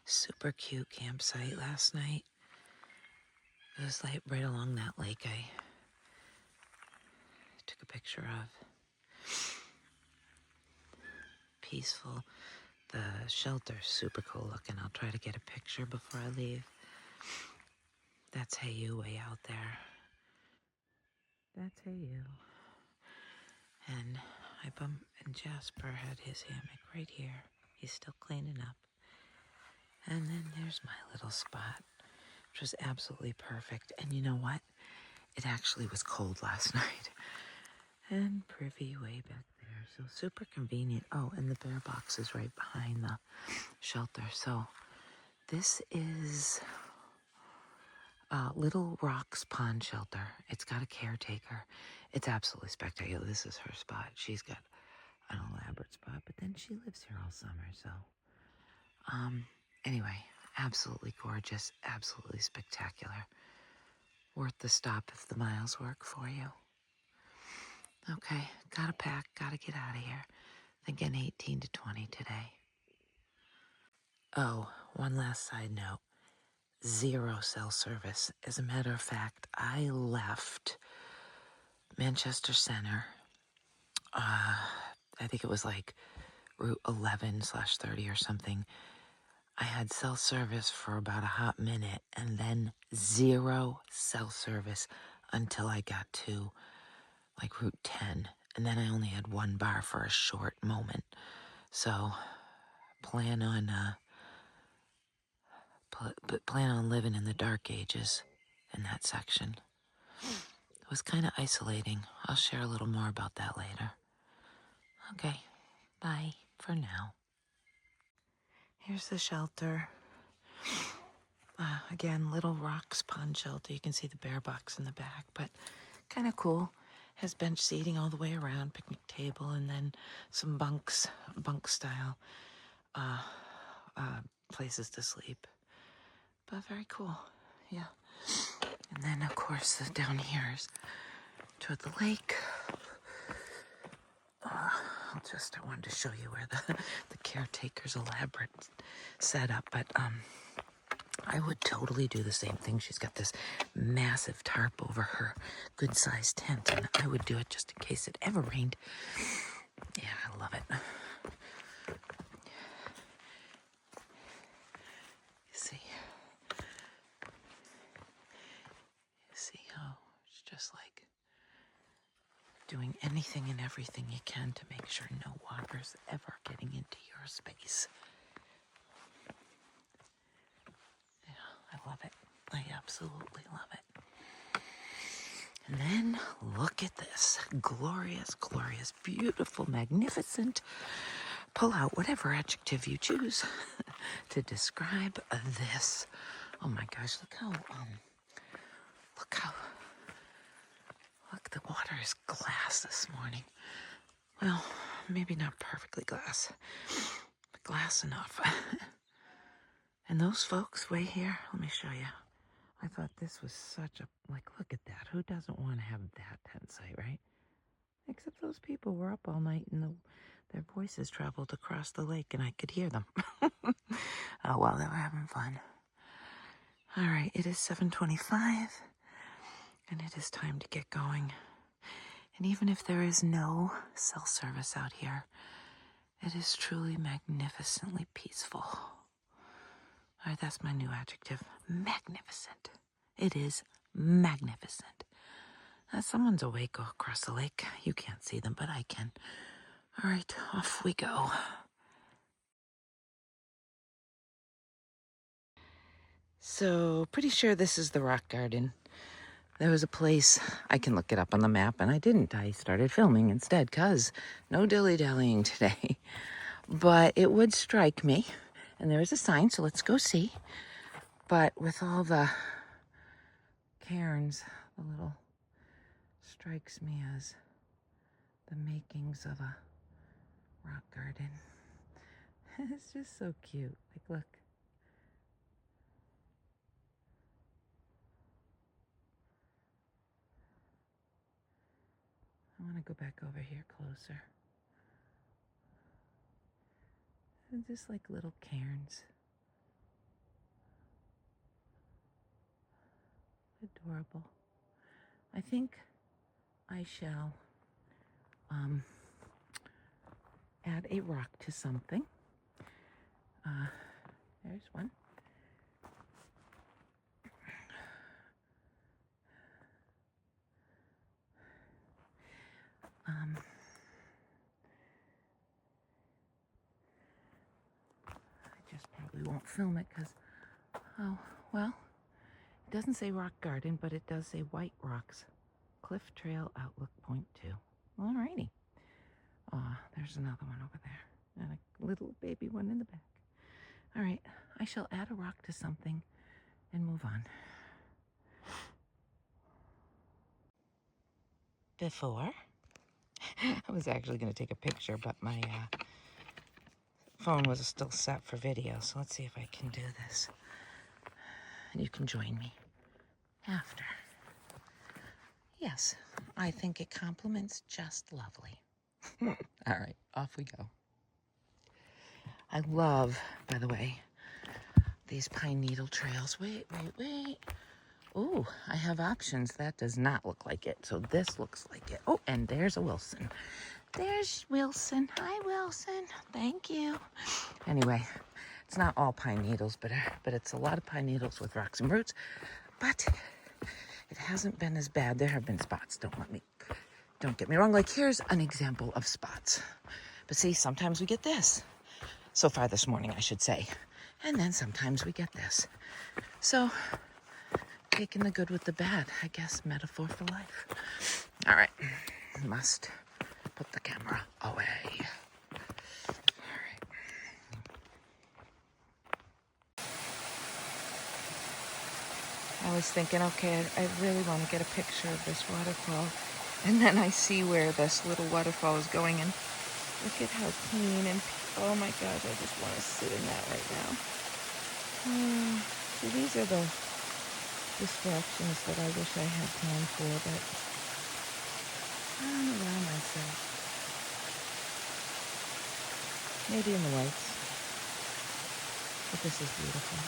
Super cute campsite last night. It was like right along that lake I took a picture of. Peaceful. The shelter's super cool looking. I'll try to get a picture before I leave. That's Hayu way out there. That's Hayu. And and Jasper had his hammock right here. He's still cleaning up. And then there's my little spot, which was absolutely perfect. And you know what? It actually was cold last night. And Privy way back there. So super convenient. Oh, and the bear box is right behind the shelter. So this is Little Rock's Pond Shelter. It's got a caretaker. It's absolutely spectacular. This is her spot. She's got an elaborate spot, but then she lives here all summer. So, anyway, absolutely gorgeous, absolutely spectacular. Worth the stop if the miles work for you. Okay, gotta pack, gotta get out of here. Thinking 18 to 20 today. Oh, one last side note. 0 cell service. As a matter of fact, I left Manchester Center. I think it was like Route 11/30 or something. I had cell service for about a hot minute and then 0 cell service until I got to like Route 10. And then I only had 1 bar for a short moment. So plan on living in the dark ages in that section. It was kind of isolating. I'll share a little more about that later. Okay, bye for now. Here's the shelter. Again, Little Rock's Pond Shelter. You can see the bear box in the back, but kind of cool. Has bench seating all the way around, picnic table, and then some bunk style places to sleep. But very cool, yeah. And then, of course, down here is toward the lake. I wanted to show you where the caretaker's elaborate setup, but I would totally do the same thing. She's got this massive tarp over her good-sized tent, and I would do it just in case it ever rained. Yeah, I love it. You see how it's just like doing anything and everything you can to make sure no water's ever getting into your space. Yeah, I love it. I absolutely love it. And then look at this. Glorious, glorious, beautiful, magnificent. Pull out whatever adjective you choose to describe this. Oh my gosh, look, the water is glass this morning. Well, maybe not perfectly glass, but glass enough. And those folks way here, let me show you. I thought this was such a, look at that. Who doesn't want to have that tent site, right? Except those people were up all night and their voices traveled across the lake and I could hear them. Oh, well, they were having fun. All right, it is 7:25 and it is time to get going. And even if there is no cell service out here, it is truly magnificently peaceful. All right, that's my new adjective. Magnificent. It is magnificent. Someone's awake across the lake. You can't see them, but I can. All right, off we go. So, pretty sure this is the rock garden. There was a place, I can look it up on the map, and I didn't. I started filming instead, because no dilly-dallying today. But it would strike me, and there is a sign, so let's go see. But with all the cairns, the little strikes me as the makings of a rock garden. It's just so cute. Like, look. I want to go back over here closer. They're just like little cairns. adorable. I think I shall add a rock to something. There's one. I just probably won't film it because, oh, well, it doesn't say rock garden, but it does say White Rocks, Cliff Trail Outlook Point 2. Alrighty. There's another one over there, and a little baby one in the back. All right, I shall add a rock to something and move on. Before, I was actually going to take a picture, but my phone was still set for video, so let's see if I can do this. And you can join me after. Yes, I think it complements just lovely. All right, off we go. I love, by the way, these pine needle trails. Wait. Oh, I have options. That does not look like it. So this looks like it. Oh, and there's a Wilson. There's Wilson. Hi, Wilson. Thank you. Anyway, it's not all pine needles, but it's a lot of pine needles with rocks and roots. But it hasn't been as bad. There have been spots. Don't get me wrong. Like, here's an example of spots. But see, sometimes we get this. So far this morning, I should say. And then sometimes we get this. So, taking the good with the bad, I guess, metaphor for life. All right, must put the camera away. All right. I was thinking, okay, I really want to get a picture of this waterfall. And then I see where this little waterfall is going, and look at how clean and, oh my gosh, I just want to sit in that right now. So these are the distractions that I wish I had time for, but I don't allow myself. Maybe in the whites. But this is beautiful.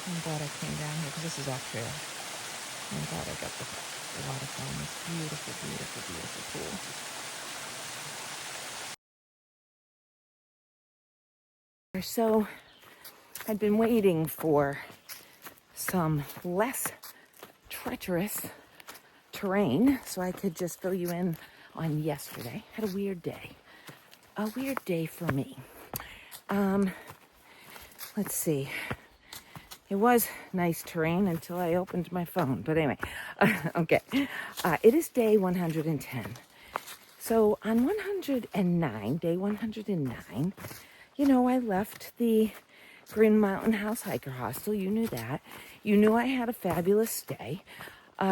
I'm glad I came down here because this is off trail. I'm glad I got the waterfall in this beautiful, beautiful, beautiful pool. So I'd been waiting for some less treacherous terrain so I could just fill you in on yesterday. Had a weird day. A weird day for me. Let's see. It was nice terrain until I opened my phone. But anyway, okay. It is day 110. So on day 109, you know, I left the Green Mountain House Hiker Hostel. You knew that. You knew I had a fabulous stay.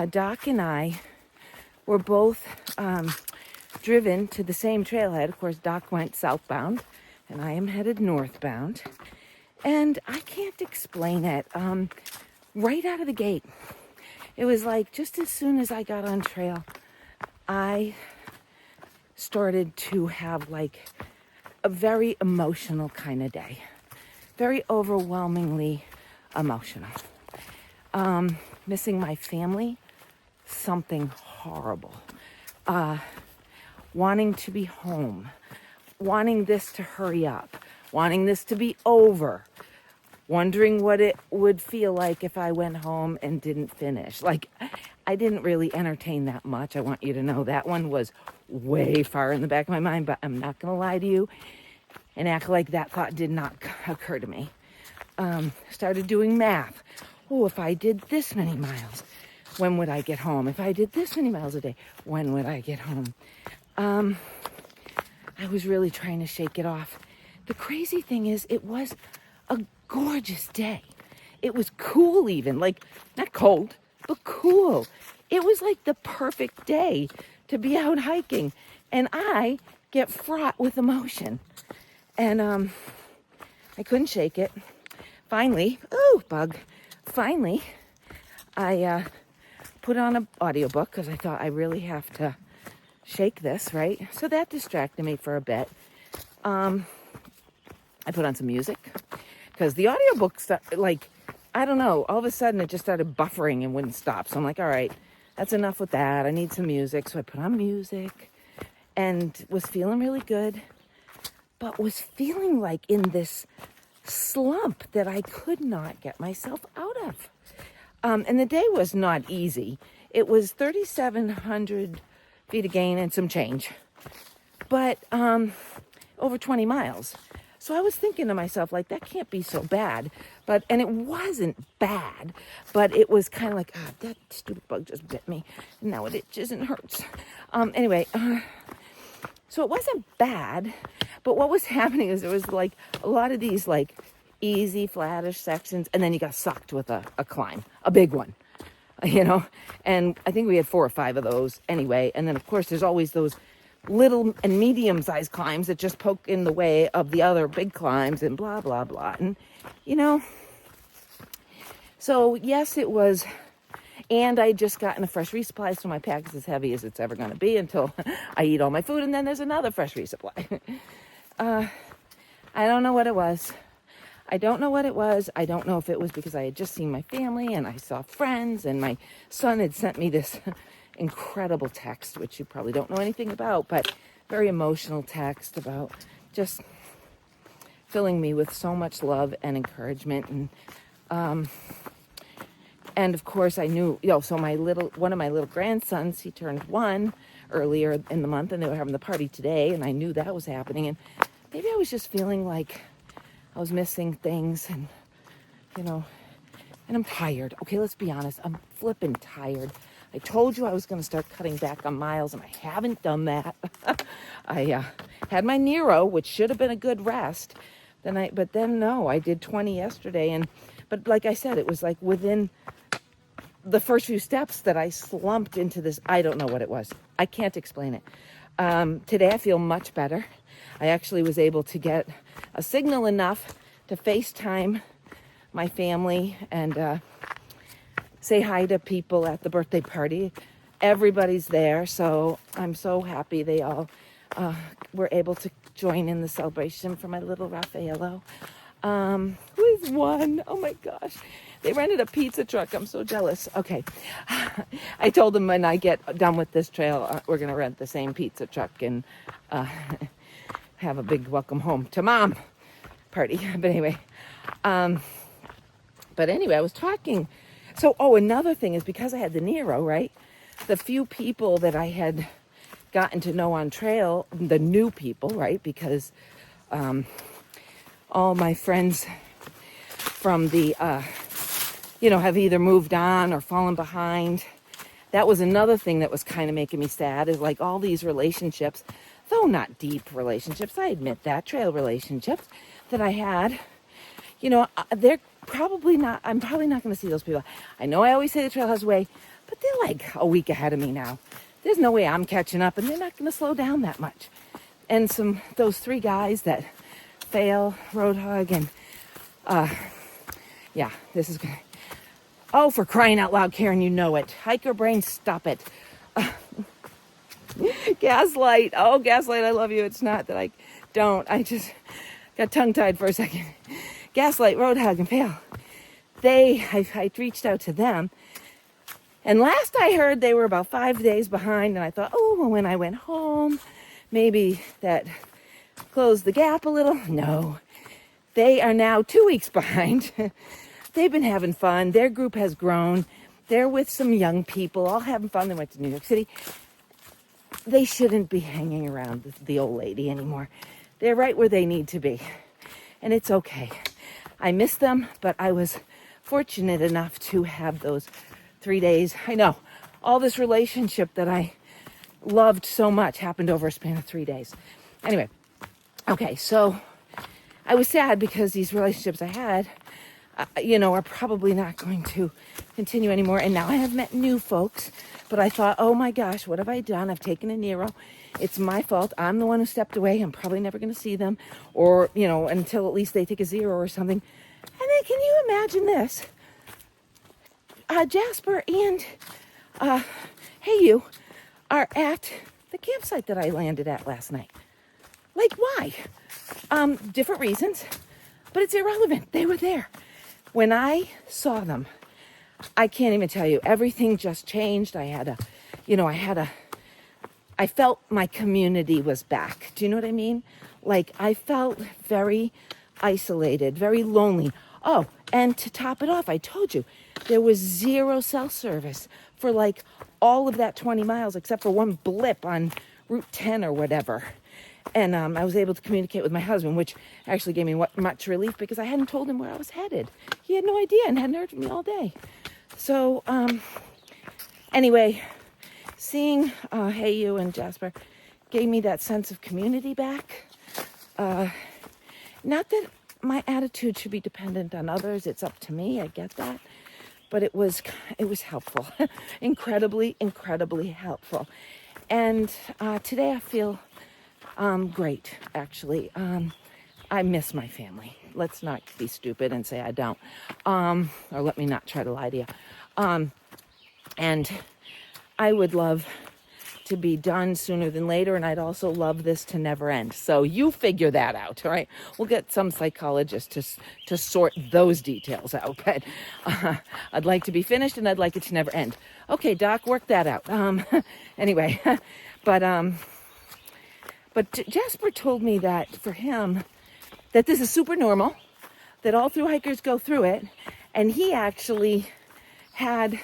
Doc and I were both driven to the same trailhead. Of course, Doc went southbound, and I am headed northbound. And I can't explain it. Right out of the gate, it was like just as soon as I got on trail, I started to have like a very emotional kind of day. Very overwhelmingly emotional. Missing my family, something horrible. Wanting to be home, wanting this to hurry up, wanting this to be over, wondering what it would feel like if I went home and didn't finish. Like, I didn't really entertain that much. I want you to know that one was way far in the back of my mind, but I'm not going to lie to you and act like that thought did not occur to me. Started doing math. Oh, if I did this many miles, when would I get home? If I did this many miles a day, when would I get home? I was really trying to shake it off. The crazy thing is, it was a gorgeous day. It was cool even, like, not cold, but cool. It was like the perfect day to be out hiking. And I get fraught with emotion. And I couldn't shake it. Finally, finally, I put on an audiobook because I thought I really have to shake this, right? So that distracted me for a bit. I put on some music because the audiobook, like, I don't know, all of a sudden it just started buffering and wouldn't stop. So I'm like, all right, that's enough with that. I need some music. So I put on music and was feeling really good, but was feeling like in this slump that I could not get myself out of. And the day was not easy. It was 3,700 feet of gain and some change, but over 20 miles. So I was thinking to myself, like, that can't be so bad. And it wasn't bad, but it was kind of like, that stupid bug just bit me. And now it itches and hurts. Anyway, so it wasn't bad, but what was happening is there was like a lot of these like easy flattish sections, and then you got sucked with a climb, a big one, and I think we had 4 or 5 of those anyway. And then of course there's always those little and medium-sized climbs that just poke in the way of the other big climbs and blah blah blah. And so yes, it was. And I just gotten a fresh resupply, so my pack is as heavy as it's ever going to be until I eat all my food, and then there's another fresh resupply. I don't know what it was. I don't know if it was because I had just seen my family and I saw friends, and my son had sent me this incredible text, which you probably don't know anything about, but very emotional text about just filling me with so much love and encouragement. And of course I knew, so one of my little grandsons, he turned 1 earlier in the month, and they were having the party today, and I knew that was happening. And maybe I was just feeling like I was missing things, and and I'm tired. Okay, let's be honest. I'm flipping tired. I told you I was going to start cutting back on miles, and I haven't done that. I had my Nero, which should have been a good rest. But then no, I did 20 yesterday, but like I said, it was like within the first few steps that I slumped into this. I don't know what it was. I can't explain it. Today I feel much better. I actually was able to get a signal enough to FaceTime my family and say hi to people at the birthday party. Everybody's there, so I'm so happy they all were able to join in the celebration for my little Raffaello, who is 1. Oh my gosh. They rented a pizza truck. I'm so jealous. Okay. I told them when I get done with this trail, we're going to rent the same pizza truck and have a big welcome home to mom party. But anyway, I was talking. So, another thing is because I had the Nero, right? The few people that I had gotten to know on trail, the new people, right? Because all my friends from the, have either moved on or fallen behind. That was another thing that was kind of making me sad, is like all these relationships, though not deep relationships, I admit that, trail relationships that I had, they're probably not, I'm probably not going to see those people. I know I always say the trail has a way, but they're like a week ahead of me now. There's no way I'm catching up, and they're not going to slow down that much. And those 3 guys that fail, Roadhog, and this is going to, for crying out loud, Karen, you know it. Hiker brain, stop it. Gaslight. Gaslight, I love you. It's not that I don't. I just got tongue-tied for a second. Gaslight, Roadhog, and Fail. I reached out to them. And last I heard, they were about 5 days behind. And I thought, when I went home, maybe that closed the gap a little. No. They are now 2 weeks behind. They've been having fun. Their group has grown. They're with some young people, all having fun. They went to New York City. They shouldn't be hanging around the old lady anymore. They're right where they need to be. And it's okay. I miss them, but I was fortunate enough to have those 3 days. I know, all this relationship that I loved so much happened over a span of 3 days. Anyway, okay, so I was sad because these relationships I had, are probably not going to continue anymore. And now I have met new folks, but I thought, oh my gosh, what have I done? I've taken a Nero. It's my fault. I'm the one who stepped away. I'm probably never going to see them, or, until at least they take a 0 or something. And then can you imagine this? Jasper and Hey You are at the campsite that I landed at last night. Like, why? Different reasons, but it's irrelevant. They were there. when I saw them, I can't even tell you, everything just changed. I felt my community was back. Do you know what I mean? Like, I felt very isolated, very lonely. Oh, and to top it off, I told you, there was zero cell service for like all of that 20 miles, except for one blip on Route 10 or whatever. And I was able to communicate with my husband, which actually gave me much relief because I hadn't told him where I was headed. He had no idea and hadn't heard from me all day. So, anyway, seeing Hey You and Jasper gave me that sense of community back. Not that my attitude should be dependent on others. It's up to me. I get that. But it was helpful. Incredibly, incredibly helpful. And today I feel great, actually. I miss my family. Let's not be stupid and say I don't. Or let me not try to lie to you. And I would love to be done sooner than later, and I'd also love this to never end. So you figure that out, all right? We'll get some psychologist to sort those details out, but I'd like to be finished, and I'd like it to never end. Okay, Doc, work that out. Anyway, but Jasper told me that for him, that this is super normal, that all through hikers go through it, and he actually had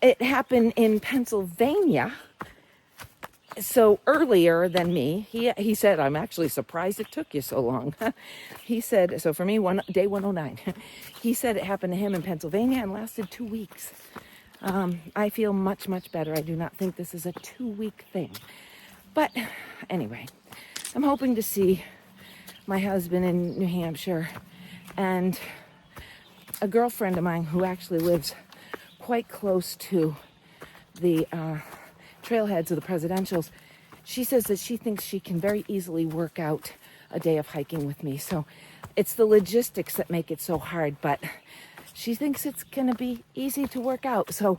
it happen in Pennsylvania. So earlier than me, he said, I'm actually surprised it took you so long. He said, so for me, day 109, he said it happened to him in Pennsylvania and lasted 2 weeks. I feel much, much better. I do not think this is a 2-week thing. But anyway, I'm hoping to see my husband in New Hampshire and a girlfriend of mine who actually lives quite close to the trailheads of the presidentials. She says that she thinks she can very easily work out a day of hiking with me. So it's the logistics that make it so hard, but she thinks it's going to be easy to work out. So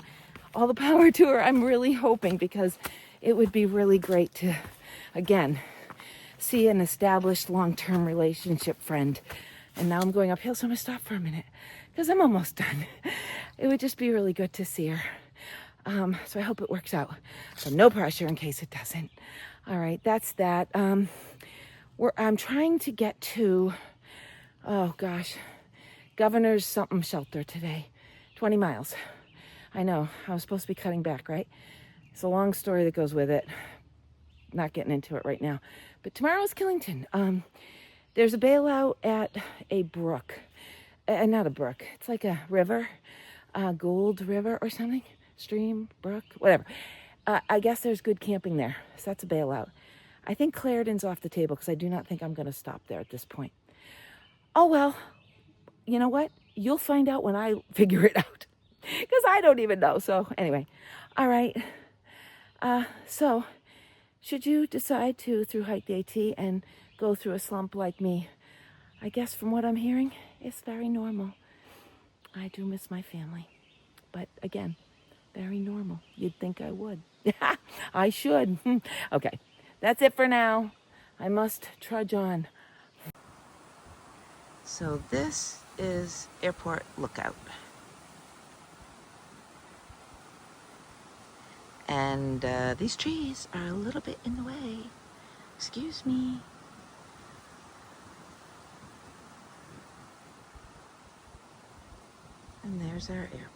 all the power to her. I'm really hoping, because it would be really great to, again, see an established long-term relationship friend. And now I'm going uphill, so I'm going to stop for a minute because I'm almost done. It would just be really good to see her. So I hope it works out. So no pressure in case it doesn't. All right, that's that. I'm trying to get to, Governor's something shelter today. 20 miles. I know, I was supposed to be cutting back, right? It's a long story that goes with it. Not getting into it right now. But tomorrow's Killington. There's a bailout at a brook. Not a brook. It's like a river. Gold River or something. Stream, brook, whatever. I guess there's good camping there. So that's a bailout. I think Clarendon's off the table because I do not think I'm going to stop there at this point. Oh, well, you know what? You'll find out when I figure it out because I don't even know. So anyway, all right. So should you decide to through hike the AT and go through a slump like me, I guess from what I'm hearing, it's very normal. I do miss my family. But again, very normal. You'd think I would. I should. Okay, that's it for now. I must trudge on. So this is Airport Lookout. And these trees are a little bit in the way. Excuse me. And there's our airport.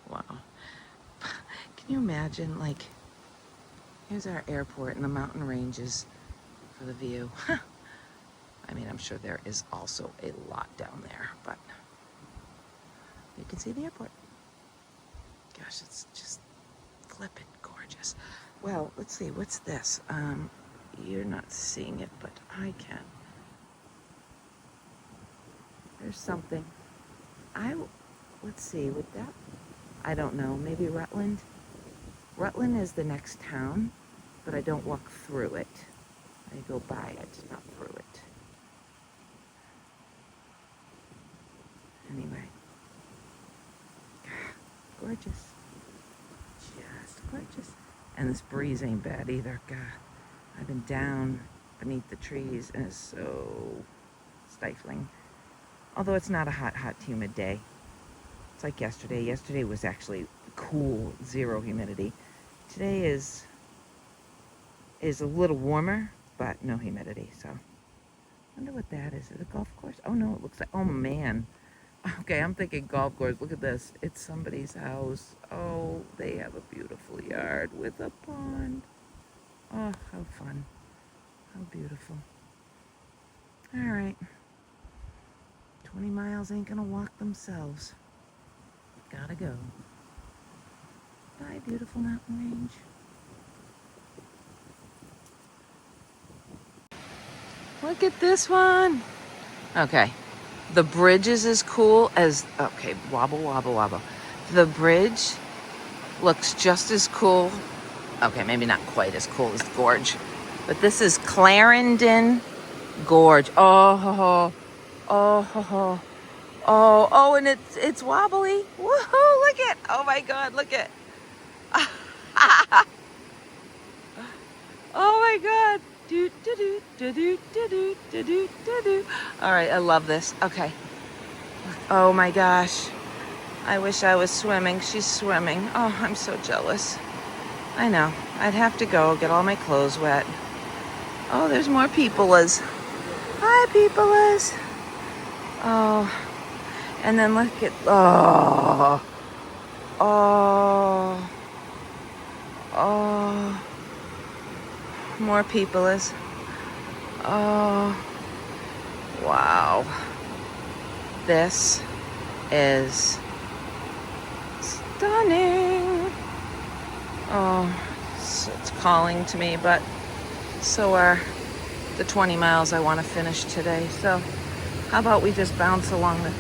Wow. Can you imagine, like, here's our airport and the mountain ranges for the view. I mean, I'm sure there is also a lot down there, but you can see the airport. Gosh, it's just flippin' gorgeous. Well, let's see, what's this? You're not seeing it, but I can. There's something. Let's see, with that, I don't know, maybe Rutland? Rutland is the next town, but I don't walk through it. I go by it, not through it. Anyway. Gorgeous. Just gorgeous. And this breeze ain't bad either. God, I've been down beneath the trees and it's so stifling. Although it's not a hot, humid day. It's like yesterday. Yesterday was actually cool, 0 humidity. Today is a little warmer, but no humidity, so. Wonder what that is. Is it a golf course? Oh no, it looks like, oh man. Okay, I'm thinking golf course. Look at this. It's somebody's house. Oh, they have a beautiful yard with a pond. Oh, how fun. How beautiful. All right. 20 miles ain't gonna walk themselves. Gotta go. Bye, beautiful mountain range. Look at this one. Okay. The bridge is as cool as, okay, wobble, wobble, wobble. The bridge looks just as cool. Okay, maybe not quite as cool as the gorge, but this is Clarendon Gorge. Oh, oh, oh, and it's wobbly. Woohoo, look it. Oh my God, look it. Oh my God. Do, do, do, do, do, do, do, do, do, do. All right, I love this. Okay. Oh my gosh. I wish I was swimming. She's swimming. Oh, I'm so jealous. I know. I'd have to go get all my clothes wet. Oh, there's more peoplers. Hi, peoplers. Oh, and then look at, oh, oh, oh, more peoplers. Oh, wow. This is stunning. Oh, it's calling to me, but so are the 20 miles I want to finish today. So how about we just bounce along the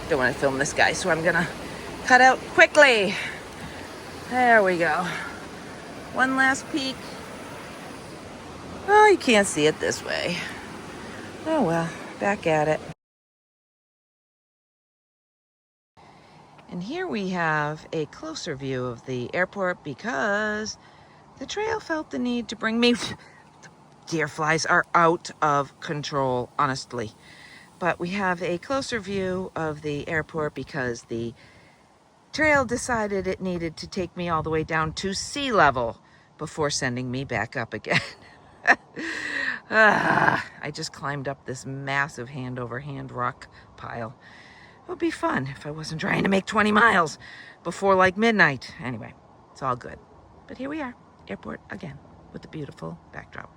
don't want to film this guy, so I'm gonna cut out quickly. There we go. One last peek. Oh, you can't see it this way. Oh well, back at it. And here we have a closer view of the airport because the trail felt the need to bring me. The deer flies are out of control, honestly. But we have a closer view of the airport because the trail decided it needed to take me all the way down to sea level before sending me back up again. I just climbed up this massive hand-over-hand rock pile. It would be fun if I wasn't trying to make 20 miles before like midnight. Anyway, it's all good. But here we are, airport again, with the beautiful backdrop.